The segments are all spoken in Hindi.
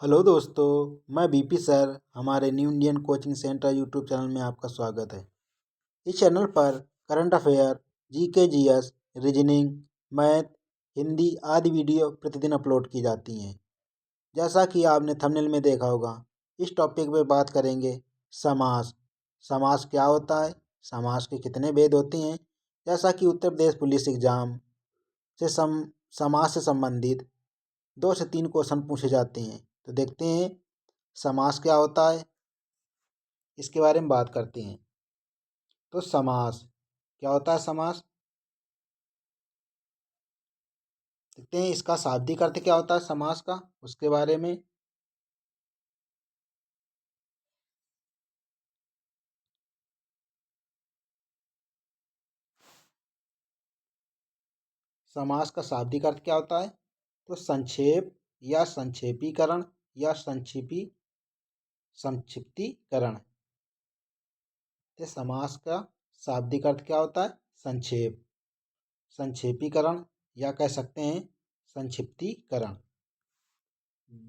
हेलो दोस्तों, मैं बीपी सर। हमारे new Indian coaching centre YouTube channel में आपका स्वागत है। इस चैनल पर current affair, GK, GS, reasoning, math, Hindi आदि वीडियो प्रतिदिन अपलोड की जाती हैं। जैसा कि आपने थंबनेल में देखा होगा, इस टॉपिक पे बात करेंगे समास। समास क्या होता है, समास के कितने भेद होते हैं। जैसा कि उत्तर प्रदेश पुलिस एग्जाम से समास से संबंधित 2 से 3 क्वेश्चन पूछे जाते हैं। तो देखते हैं समास क्या होता है, इसके बारे में बात करते हैं। तो समास क्या होता है। समास देखते हैं, इसका शाब्दिक अर्थ क्या होता है समास का, उसके बारे में। समास का शाब्दिक अर्थ क्या होता है, तो संक्षेप या संक्षेपीकरण या संक्षिप्तीकरण। तो समास का शाब्दिक अर्थ क्या होता है, संक्षेप, संक्षेपीकरण या कह सकते हैं संक्षिप्तीकरण।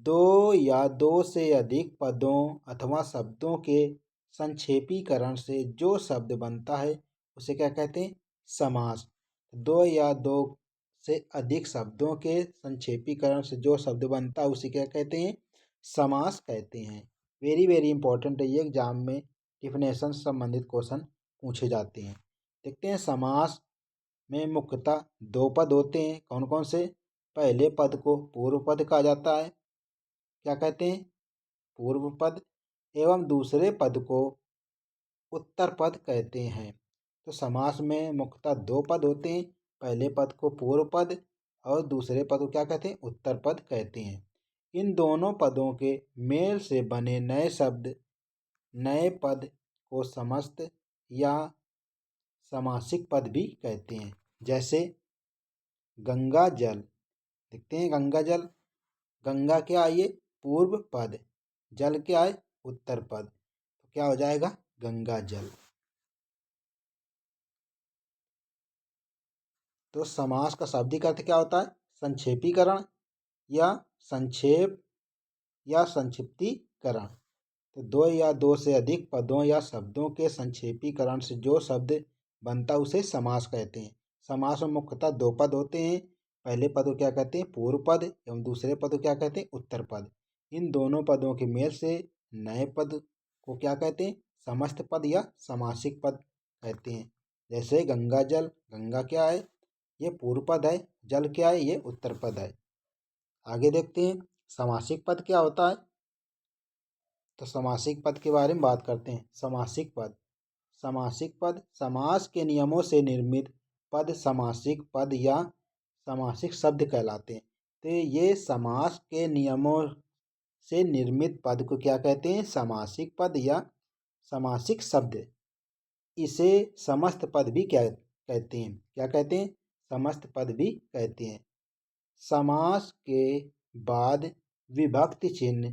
दो या दो से अधिक पदों अथवा शब्दों के संक्षेपीकरण से जो शब्द बनता है उसे क्या कहते हैं, समास। दो या दो से अधिक शब्दों के संक्षेपीकरण से जो शब्द बनता है उसे क्या कहते हैं, समास कहते हैं। वेरी वेरी इंपॉर्टेंट है, ये एग्जाम में डिफिनेशन से संबंधित क्वेश्चन पूछे जाते हैं। देखते हैं, समास में मुख्यतः 2 पद होते हैं। कौन कौन से। पहले पद को पूर्व पद कहा जाता है, क्या कहते हैं, पूर्व पद। एवं दूसरे पद को उत्तर पद कहते हैं। तो समास में मुख्यतः 2 पद होते हैं। पहले पद को पूर्व पद और दूसरे पद को क्या कहते हैं, उत्तर पद कहते हैं। इन दोनों पदों के मेल से बने नए शब्द, नए पद को समस्त या समासिक पद भी कहते हैं। जैसे गंगा जल। देखते हैं, गंगा जल, गंगा क्या है, ये पूर्व पद, जल क्या है, उत्तर पद। तो क्या हो जाएगा, गंगा जल। तो समास का शाब्दिक अर्थ क्या होता है, संक्षेपीकरण या संक्षेप या संक्षिप्तीकरण। तो दो या दो से अधिक पदों या शब्दों के संक्षेपीकरण से जो शब्द बनता उसे समास कहते हैं। समास में मुख्यतः 2 पद होते हैं। पहले पद को क्या कहते हैं, पूर्व पद, एवं दूसरे पद को क्या कहते हैं, उत्तर पद। इन दोनों पदों के मेल से नए पद को क्या कहते हैं, समस्त पद या समासिक पद कहते हैं। जैसे गंगा जल, गंगा क्या है, ये पूर्व पद है, जल क्या है, ये उत्तर पद है। आगे देखते हैं, समासिक पद क्या होता है। तो समासिक पद के बारे में बात करते हैं। समासिक पद, समासिक पद समास के नियमों से निर्मित पद समासिक पद या समासिक शब्द कहलाते हैं। तो ये समास के नियमों से निर्मित पद को क्या कहते हैं, समासिक पद या समासिक शब्द। इसे समस्त पद भी क्या कहते हैं, क्या कहते हैं, समस्त पद भी कहते हैं। समास के बाद विभक्ति चिन्ह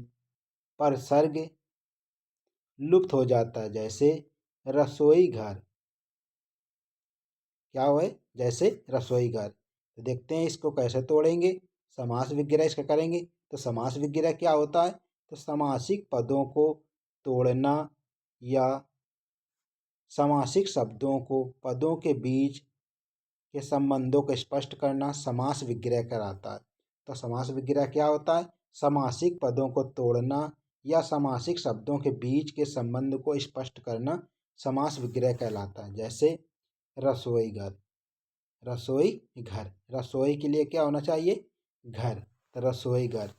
पर सर्ग लुप्त हो जाता है। जैसे रसोई घर, क्या हुआ है, जैसे रसोई घर। तो देखते हैं इसको कैसे तोड़ेंगे, समास विग्रह इसका करेंगे। तो समास विग्रह क्या होता है, तो समासिक पदों को तोड़ना या समासिक शब्दों को पदों के बीच के संबंधों को स्पष्ट करना समास विग्रह कहलाता है। तो समास विग्रह क्या होता है, समासिक पदों को तोड़ना या समासिक शब्दों के बीच के संबंध को स्पष्ट करना समास विग्रह कहलाता है। जैसे रसोई घर, रसोई घर, रसोई के लिए क्या होना चाहिए, घर। तो रसोई घर।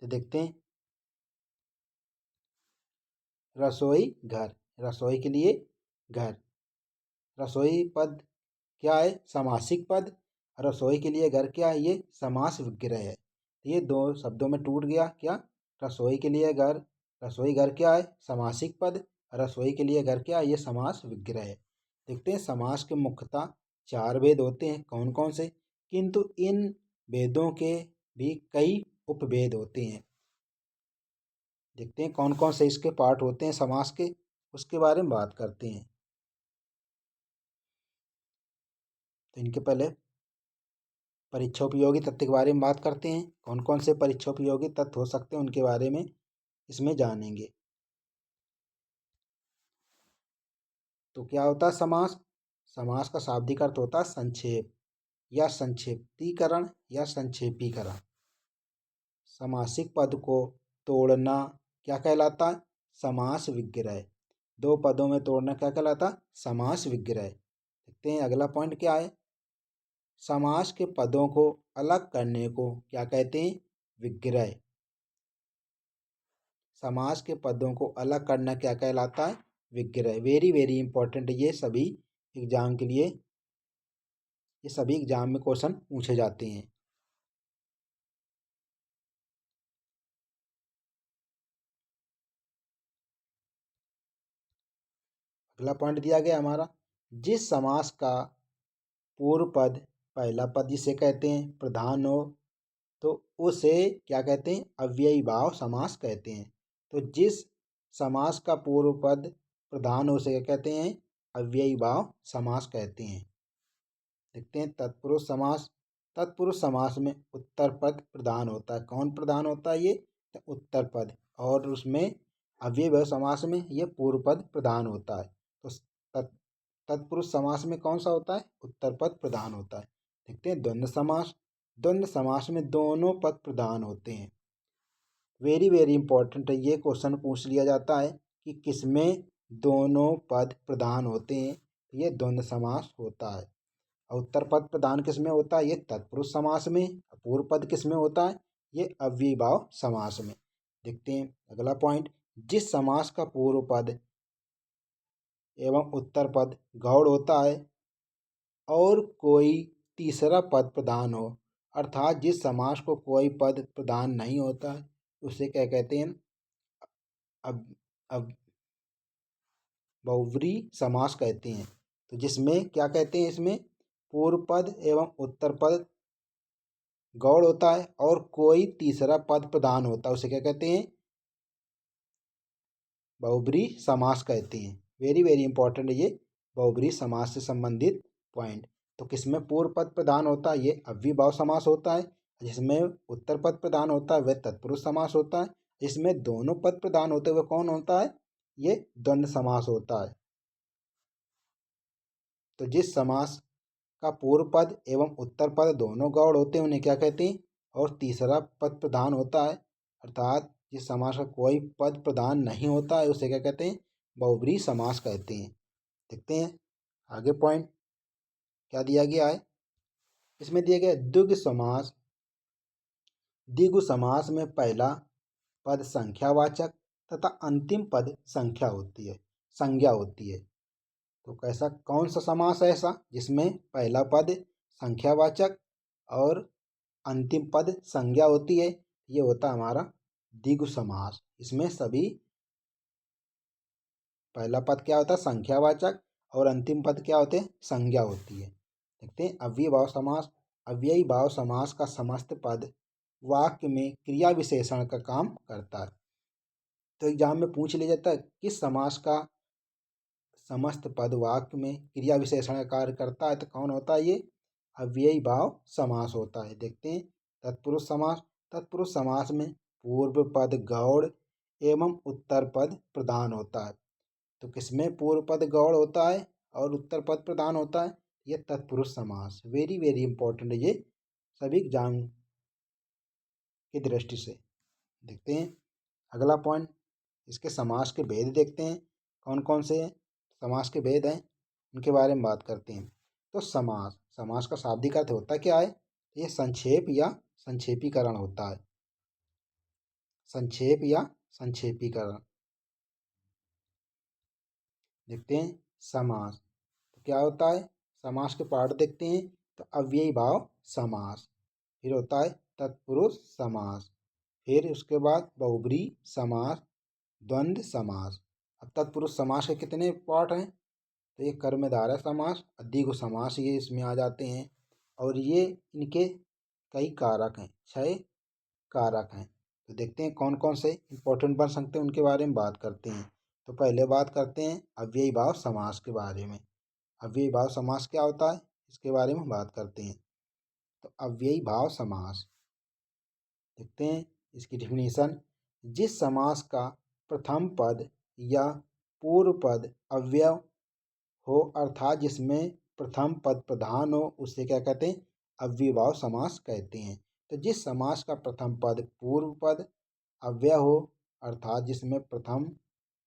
तो देखते हैं, रसोई घर, रसोई के लिए घर। रसोई पद क्या है, समासिक पद। रसोई के लिए घर क्या है, ये समास विग्रह है। ये 2 शब्दों में टूट गया क्या, रसोई के लिए घर। रसोई घर क्या है, समासिक पद। रसोई के लिए घर क्या है, ये समास विग्रह है। देखते हैं, समास के मुख्यतः 4 भेद होते हैं। कौन कौन से, किंतु इन भेदों के भी कई उपभेद होते हैं। देखते हैं कौन कौन से इसके पार्ट होते हैं समास के, उसके बारे में बात करते हैं। तो इनके पहले परीक्षोपयोगी तथ्य के बारे में बात करते हैं। कौन कौन से परीक्षोपयोगी तथ्य हो सकते हैं उनके बारे में इसमें जानेंगे। तो क्या होता है समास? समास का शाब्दिक अर्थ होता है संक्षेप या संक्षिप्तीकरण या संक्षेपीकरण। समासिक पद को तोड़ना क्या कहलाता है? समास विग्रह। दो पदों में तोड़ना क्या कहलाता है? समास विग्रह। देखते हैं अगला पॉइंट क्या है। समास के पदों को अलग करने को क्या कहते हैं? विग्रह। समास के पदों को अलग करना क्या कहलाता है? विग्रह। वेरी वेरी इंपॉर्टेंट, ये सभी एग्जाम के लिए, ये सभी एग्जाम में क्वेश्चन पूछे जाते हैं। अगला पॉइंट दिया गया हमारा, जिस समास का पूर्व पद पहला पद जिसे कहते हैं प्रधान हो तो उसे क्या कहते हैं? अव्ययी भाव समास कहते हैं। तो जिस समास का पूर्व पद प्रधान हो उसे क्या कहते हैं? अव्ययी भाव समास कहते हैं। देखते हैं तत्पुरुष समास। तत्पुरुष समास में उत्तर पद प्रधान होता है। कौन प्रधान होता है? ये तो उत्तर पद। और उसमें अव्ययी भाव समास में ये पूर्व पद प्रधान होता है। तो तत्पुरुष समास में कौन सा होता है? उत्तर पद प्रधान होता है। देखते हैं द्वंद्व समास। द्वंद्व समास में दोनों पद प्रधान होते हैं। वेरी वेरी इंपॉर्टेंट है, ये क्वेश्चन पूछ लिया जाता है कि किसमें दोनों पद प्रधान होते हैं। ये द्वंद्व समास होता है। और उत्तर पद प्रधान किसमें होता है? ये तत्पुरुष समास में। पूर्व पद किसमें होता है? ये अव्ययी भाव समास में। देखते हैं अगला पॉइंट, जिस समास का पूर्व पद एवं उत्तर पद गौड़ होता है और कोई तीसरा पद प्रधान हो, अर्थात जिस समास को कोई पद प्रधान नहीं होता है उसे क्या कहते हैं? अब अब बहुव्रीहि समास कहते हैं। तो जिसमें क्या कहते हैं? इसमें पूर्व पद एवं उत्तर पद गौड़ होता है और कोई तीसरा पद प्रधान होता है उसे क्या कहते हैं? बहुब्रीहि समास कहते हैं। वेरी वेरी इंपॉर्टेंट है ये बहुब्रीहि समास से संबंधित पॉइंट। तो किसमें पूर्व पद प्रधान होता है? ये अव्ययी भाव समास होता है। जिसमें उत्तर पद प्रधान होता है वह तत्पुरुष समास होता है। जिसमें दोनों पद प्रधान होते हुए कौन होता है? ये द्वंद्व समास होता है। तो जिस समास का पूर्व पद एवं उत्तर पद दोनों गौड़ होते हैं उन्हें क्या कहते हैं? और तीसरा पद प्रधान होता है, अर्थात जिस समास का कोई पद प्रधान नहीं होता है उसे क्या कहते हैं? बहुब्रीहि समास कहते हैं। देखते हैं आगे पॉइंट क्या दिया गया है। इसमें दिया गया द्विगु समास। द्विगु समास में पहला पद संख्यावाचक तथा अंतिम पद संज्ञा होती है। तो कैसा कौन सा समास है ऐसा जिसमें पहला पद संख्यावाचक और अंतिम पद संज्ञा होती है? ये होता है हमारा द्विगु समास। इसमें सभी पहला पद क्या होता है? संख्यावाचक और अंतिम पद क्या होते हैं? संज्ञा होती है। देखते हैं अव्ययी भाव समास। अव्ययी भाव समास का समस्त पद वाक्य में क्रिया विशेषण का काम करता है। तो एग्जाम में पूछ लिया जाता है किस समास का समस्त पद वाक्य में क्रिया विशेषण का कार्य करता है, तो कौन होता है? ये अव्ययी भाव समास होता है। देखते हैं तत्पुरुष समास। तत्पुरुष समास में पूर्व पद गौड़ एवं उत्तर पद प्रधान होता है। तो किसमें पूर्व पद गौड़ होता है और उत्तर पद प्रधान होता है? ये तत्पुरुष समास। वेरी वेरी इंपॉर्टेंट है ये सभी एग्जाम की दृष्टि से। देखते हैं अगला पॉइंट, इसके समास के भेद देखते हैं कौन कौन से समास के भेद हैं उनके बारे में बात करते हैं। तो समास, समास का शाब्दिक अर्थ होता क्या है? ये संक्षेप या संक्षेपीकरण होता है। संक्षेप या संक्षेपीकरण। देखते हैं समास तो क्या होता है। समास के पार्ट देखते हैं। तो अव्ययी भाव समास, फिर होता है तत्पुरुष समास, फिर उसके बाद बहुब्रीहि समास, द्वंद्व समास। अब तत्पुरुष समास के कितने पार्ट हैं? तो ये कर्मधारय समास, द्विगु समास ये इसमें आ जाते हैं। और ये इनके कई कारक हैं, 6 कारक हैं। तो देखते हैं कौन कौन से इंपॉर्टेंट बन सकते हैं उनके बारे में बात करते हैं। तो पहले बात करते हैं अव्ययी भाव समास के बारे में। अव्ययी भाव समास क्या होता है इसके बारे में बात करते हैं। तो अव्ययी भाव समास। देखते हैं इसकी डिफिनीशन। जिस समास का प्रथम पद या पूर्व पद अव्यय हो अर्थात जिसमें प्रथम पद प्रधान हो उसे क्या कहते हैं? अव्ययीभाव समास कहते हैं। तो जिस समास का प्रथम पद पूर्व पद अव्यय हो अर्थात जिसमें प्रथम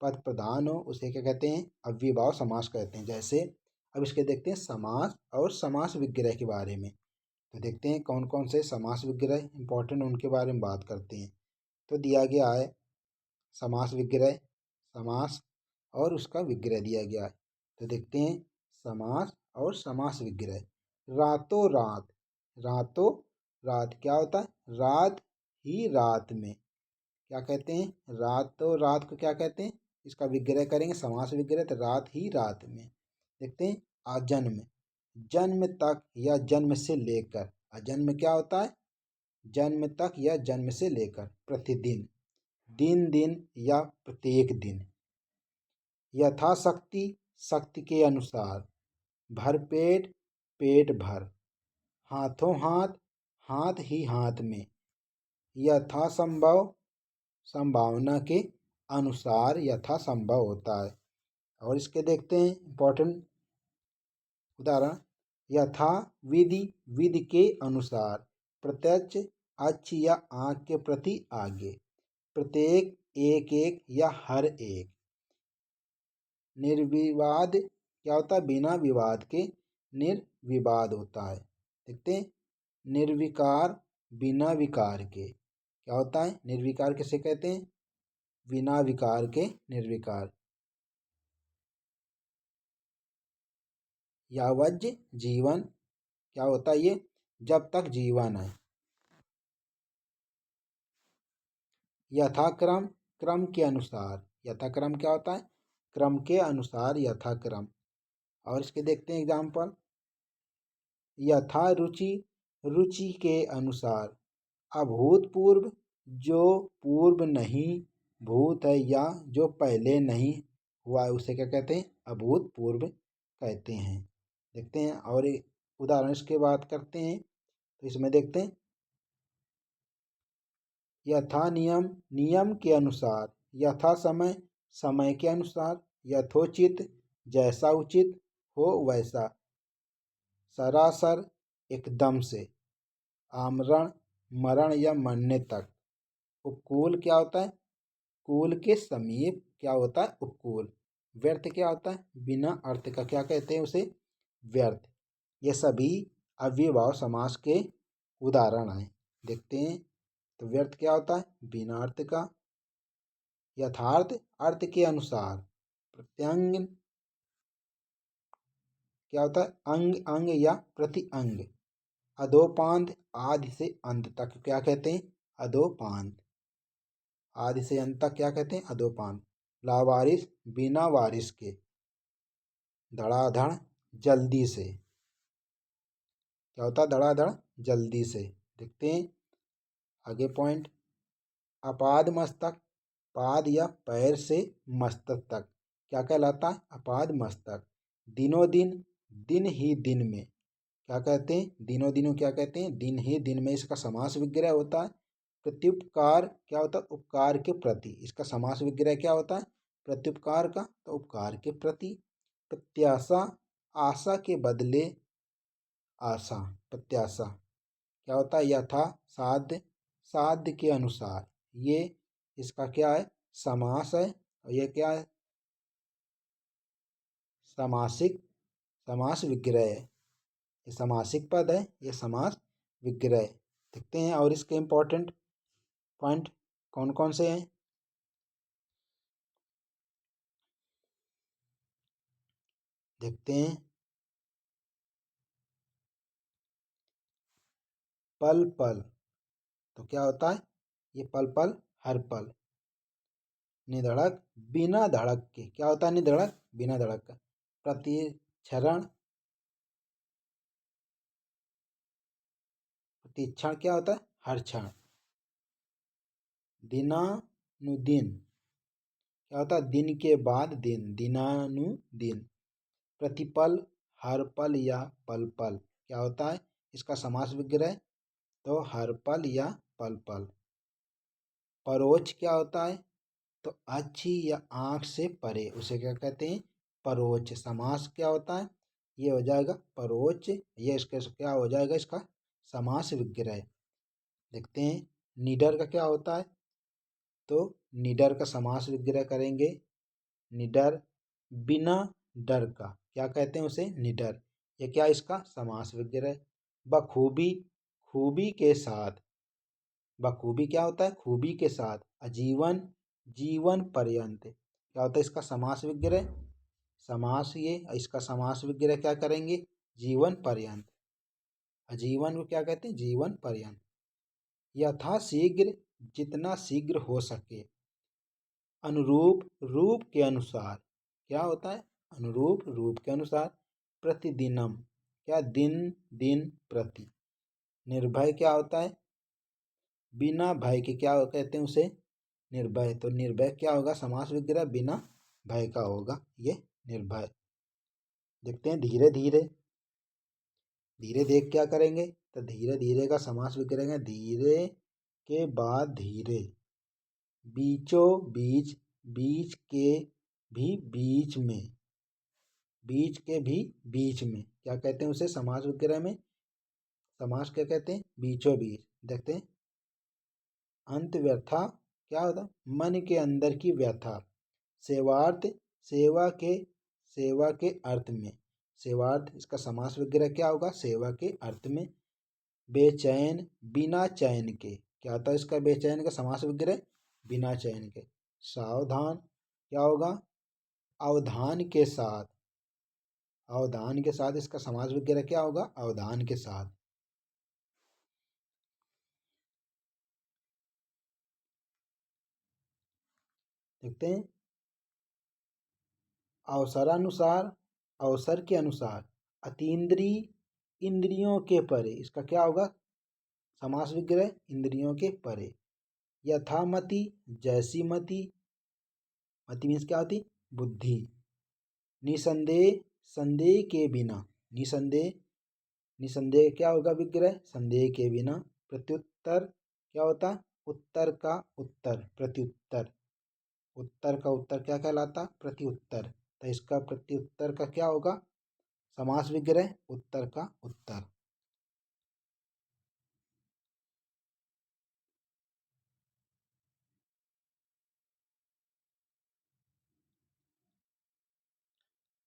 पद प्रधान हो उसे क्या कहते हैं? अव्ययीभाव समास कहते हैं। जैसे अब इसके देखते हैं समास और समास विग्रह के बारे में। तो देखते हैं कौन कौन से समास विग्रह इंपॉर्टेंट उनके बारे में बात करते हैं। तो दिया गया है समास विग्रह, समास और उसका विग्रह दिया गया है। तो देखते हैं समास और समास विग्रह। रातों रात, रातों रात क्या होता है? रात ही रात में क्या कहते हैं? रातों रात को क्या कहते हैं? इसका विग्रह करेंगे समास विग्रह, तो रात ही रात में। देखते हैं आजन्म, जन्म तक या जन्म से लेकर। अजन्म क्या होता है? जन्म तक या जन्म से लेकर। प्रतिदिन, दिन दिन या प्रत्येक दिन। यथाशक्ति, शक्ति के अनुसार। भरपेट, पेट भर। हाथों हाथ, हाथ ही हाथ में। यथासंभव, संभावना के अनुसार यथासंभव होता है। और इसके देखते हैं इंपॉर्टेंट उदाहरण। यथा विधि, विधि के अनुसार। प्रत्यक्ष, अक्ष या आंख के प्रति आगे। प्रत्येक, एक एक या हर एक। निर्विवाद क्या होता है? बिना विवाद के निर्विवाद होता है। देखते हैं निर्विकार, बिना विकार के। क्या होता है? निर्विकार किसे कहते हैं? बिना विकार के निर्विकार। यावज्ज जीवन क्या होता है? ये जब तक जीवन है। यथाक्रम, क्रम के अनुसार। यथाक्रम क्या होता है? क्रम के अनुसार यथाक्रम। और इसके देखते हैं एग्जाम्पल। यथा रुचि, रुचि के अनुसार। अभूतपूर्व, जो पूर्व नहीं भूत है या जो पहले नहीं हुआ है उसे क्या कहते हैं? अभूतपूर्व कहते हैं। देखते हैं और एक उदाहरण इसके बात करते हैं। तो इसमें देखते हैं यथा नियम, नियम के अनुसार। यथा समय, समय के अनुसार। यथोचित, जैसा उचित हो वैसा। सरासर, एकदम से। आमरण, मरण या मरने तक। उपकूल क्या होता है? कूल के समीप क्या होता है? उपकूल। व्यर्थ क्या होता है? बिना अर्थ का क्या कहते हैं उसे? व्यर्थ। ये सभी अव्ययीभाव समास के उदाहरण हैं। देखते हैं तो व्यर्थ क्या होता है? बिना अर्थ का। यथार्थ, अर्थ के अनुसार। प्रत्यंग क्या होता है? अंग अंग या प्रति अंग। अधोपांत, आदि से अंत तक क्या कहते हैं? अधोपांत। आदि से अंत तक क्या कहते हैं? अधोपांत। लावारिस, बिना वारिस के। धड़ाधड़, जल्दी से। क्या होता है? धड़ाधड़, जल्दी से। देखते हैं आगे पॉइंट। अपाद मस्तक, पाद या पैर से मस्तक तक क्या कहलाता है? अपाद मस्तक। दिनों दिन, दिन ही दिन में क्या कहते हैं? दिनों दिनों क्या कहते हैं? दिन ही दिन में। इसका समास विग्रह होता है। प्रत्युपकार क्या होता है? उपकार के प्रति। इसका समास विग्रह क्या होता है? प्रत्युपकार का, तो उपकार के प्रति। प्रत्याशा, आशा के बदले आशा। प्रत्याशा क्या होता है? यथा साध्य, साध्य के अनुसार। ये इसका क्या है? समास है। और ये क्या है? समासिक, समास विग्रह है। ये समासिक पद है, ये समास विग्रह। देखते हैं और इसके इंपॉर्टेंट पॉइंट कौन कौन से हैं। देखते हैं पल पल, तो क्या होता है? ये पल पल, हर पल। निधड़क, बिना धड़क के। क्या होता है? निधड़क, बिना धड़क का। प्रतिक्षण, प्रतिक्षण क्या होता है? हर क्षण। दिनानुदिन क्या होता है? दिन के बाद दिन। दिनानुदिन। प्रतिपल, हर पल या पल पल क्या होता है? इसका समास विग्रह, तो हर पल या पल पल। परोच क्या होता है, तो अच्छी या आँख से परे, उसे क्या कहते हैं, परोच। समास क्या होता है, ये हो जाएगा परोच, ये इसका क्या हो जाएगा, इसका समास विग्रह। देखते हैं निडर का क्या होता है, तो निडर का समास विग्रह करेंगे, निडर बिना डर का, क्या कहते हैं उसे, निडर। ये क्या, इसका समास विग्रह। बखूबी, खूबी के साथ, बखूबी क्या होता है, खूबी के साथ। आजीवन, जीवन पर्यंत, क्या होता है इसका समास विग्रह, समास, ये इसका समास विग्रह क्या करेंगे, जीवन पर्यंत। आजीवन को क्या कहते हैं, जीवन पर्यंत। यथा शीघ्र, जितना शीघ्र हो सके। अनुरूप, रूप के अनुसार, क्या होता है, अनुरूप रूप के अनुसार। प्रतिदिनम, क्या, दिन दिन प्रति। निर्भय क्या होता है, बिना भय के, क्या कहते हैं उसे, निर्भय। तो निर्भय क्या होगा, समास विग्रह बिना भय का होगा ये निर्भय। देखते हैं धीरे धीरे, धीरे देख क्या करेंगे, तो धीरे धीरे का समास विग्रह है धीरे के बाद धीरे। बीचों बीच, बीच के भी बीच में, बीच के भी बीच में, क्या कहते हैं उसे समास विग्रह में, समास क्या कहते हैं, बीचों बीच। देखते हैं अंत व्यथा, क्या होता है, मन के अंदर की व्यथा। सेवार्थ, सेवा के, सेवा के अर्थ में। सेवार्थ, इसका समास विग्रह क्या होगा, सेवा के अर्थ में। बेचैन, बिना चैन के, क्या होता है इसका बेचैन का समास विग्रह, बिना चैन के। सावधान, क्या होगा, अवधान के साथ, अवधान के साथ, इसका समास विग्रह क्या होगा, अवधान के साथ। देखते हैं अवसरानुसार, अवसर के अनुसार। अतीन्द्रिय, इंद्रियों के परे, इसका क्या होगा, समास विग्रह इंद्रियों के परे। यथामति, जैसी मति, मति मीन्स क्या होती, बुद्धि। निसंदेह, संदेह के बिना, निसंदेह, निसंदेह क्या होगा विग्रह, संदेह के बिना। प्रत्युत्तर, क्या होता, उत्तर का उत्तर, प्रत्युत्तर। उत्तर का उत्तर क्या कहलाता, प्रत्युत्तर। तो इसका प्रत्युत्तर का क्या होगा, समास विग्रह उत्तर का उत्तर।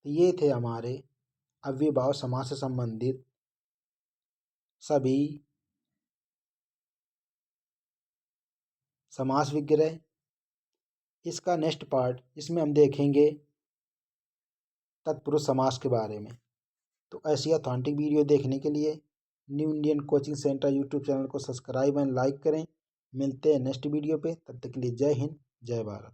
तो ये थे हमारे अव्ययभाव समास से संबंधित सभी समास विग्रह। इसका नेक्स्ट पार्ट, इसमें हम देखेंगे तत्पुरुष समास के बारे में। तो ऐसी ऑथेंटिक वीडियो देखने के लिए new Indian coaching centre YouTube channel को सब्सक्राइब एंड लाइक करें। मिलते हैं नेक्स्ट वीडियो पे, तब तक के लिए जय हिंद, जय भारत।